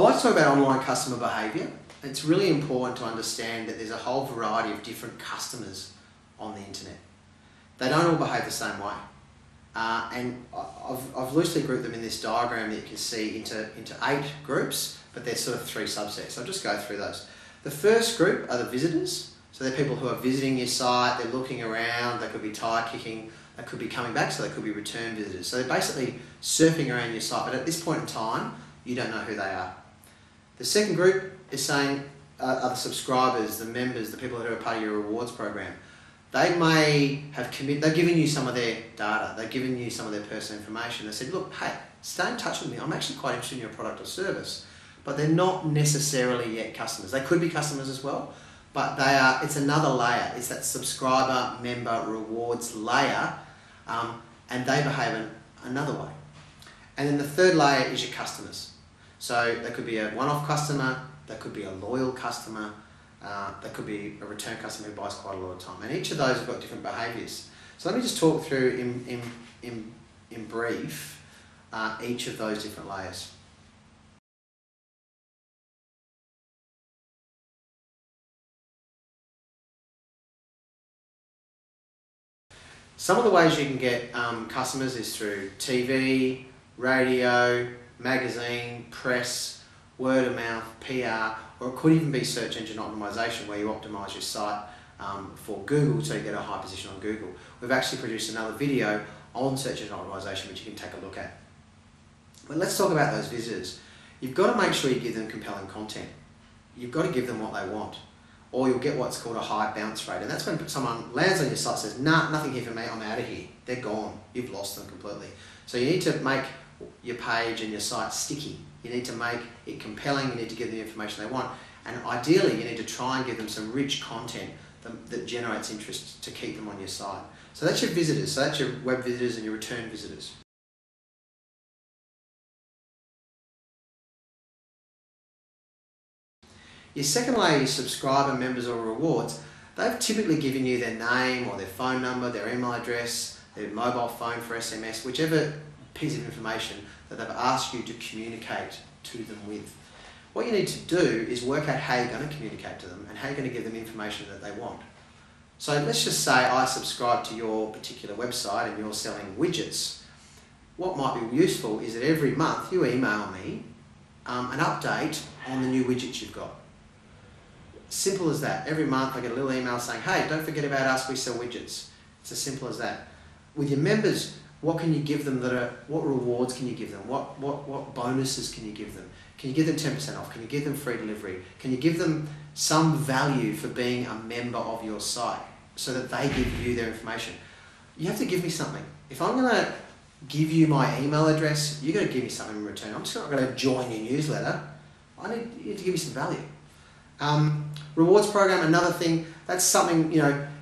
like to talk about online customer behaviour. It's really important to understand that there's a whole variety of different customers on the internet. They don't all behave the same way. And I've loosely grouped them in this diagram that you can see into 8 groups, but there's sort of 3 subsets. I'll just go through those. The first group are the visitors. So they're people who are visiting your site, they're looking around, they could be tire kicking, they could be coming back, so they could be return visitors. So they're basically surfing around your site, but at this point in time, you don't know who they are. The second group is saying are the subscribers, the members, the people that are a part of your rewards program. They may have they've given you some of their data, they've given you some of their personal information. They said, look, hey, stay in touch with me. I'm actually quite interested in your product or service. But they're not necessarily yet customers. They could be customers as well, but it's another layer. It's that subscriber, member, rewards layer, and they behave in another way. And then the third layer is your customers. So they could be a one-off customer, they could be a loyal customer, they could be a return customer who buys quite a lot of time. And each of those have got different behaviours. So let me just talk through in brief each of those different layers. Some of the ways you can get customers is through TV, radio, magazine, press, word of mouth, PR, or it could even be search engine optimization where you optimize your site for Google so you get a high position on Google. We've actually produced another video on search engine optimization which you can take a look at. But let's talk about those visitors. You've got to make sure you give them compelling content. You've got to give them what they want, or you'll get what's called a high bounce rate. And that's when someone lands on your site and says, nah, nothing here for me, I'm out of here. They're gone. You've lost them completely. So you need to make your page and your site sticky. You need to make it compelling, you need to give them the information they want. And ideally, you need to try and give them some rich content that generates interest to keep them on your site. So that's your visitors. So that's your web visitors and your return visitors. Your second layer is subscriber, members or rewards. They've typically given you their name or their phone number, their email address, their mobile phone for SMS, whichever piece of information that they've asked you to communicate to them with. What you need to do is work out how you're going to communicate to them and how you're going to give them information that they want. So let's just say I subscribe to your particular website and you're selling widgets. What might be useful is that every month you email me an update on the new widgets you've got. Simple as that. Every month I get a little email saying, hey, don't forget about us, we sell widgets. It's as simple as that. With your members, what can you give them what rewards can you give them? What bonuses can you give them? Can you give them 10% off? Can you give them free delivery? Can you give them some value for being a member of your site so that they give you their information? You have to give me something. If I'm going to give you my email address, you've got to give me something in return. I'm just not going to join your newsletter. You need to give me some value. Rewards program, another thing, that's something,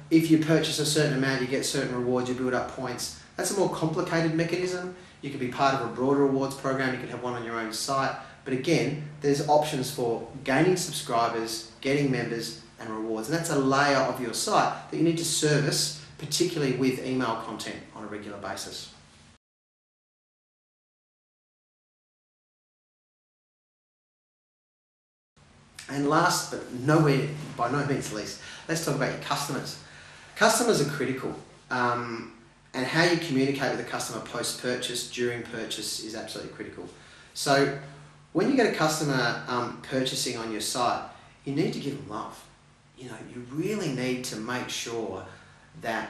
if you purchase a certain amount, you get certain rewards, you build up points. That's a more complicated mechanism. You could be part of a broader rewards program, you could have one on your own site. But again, there's options for gaining subscribers, getting members and rewards. And that's a layer of your site that you need to service, particularly with email content on a regular basis. And last, but by no means least, let's talk about your customers. Customers are critical. And how you communicate with a customer post-purchase, during purchase is absolutely critical. So when you get a customer purchasing on your site, you need to give them love. You really need to make sure that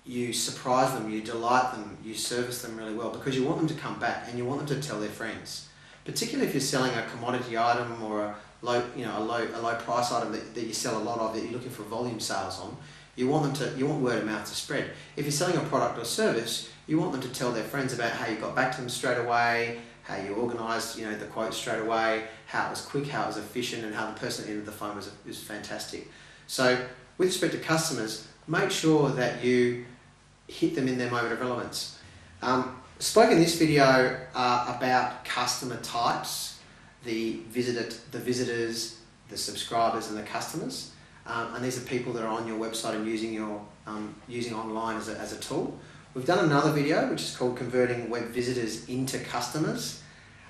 you surprise them, you delight them, you service them really well, because you want them to come back and you want them to tell their friends. Particularly if you're selling a commodity item or a low price item that you sell a lot of, that you're looking for volume sales on. You want word of mouth to spread. If you're selling a product or service, you want them to tell their friends about how you got back to them straight away, how you organised, the quote straight away, how it was quick, how it was efficient, and how the person at the end of the phone was fantastic. So, with respect to customers, make sure that you hit them in their moment of relevance. Spoke in this video about customer types, the visitors, the subscribers, and the customers. And these are people that are on your website and using online as a tool. We've done another video which is called Converting Web Visitors into Customers.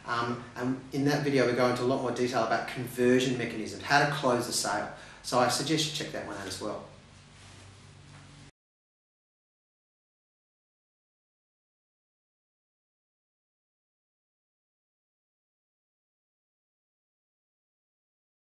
And in that video we go into a lot more detail about conversion mechanisms, how to close the sale. So I suggest you check that one out as well.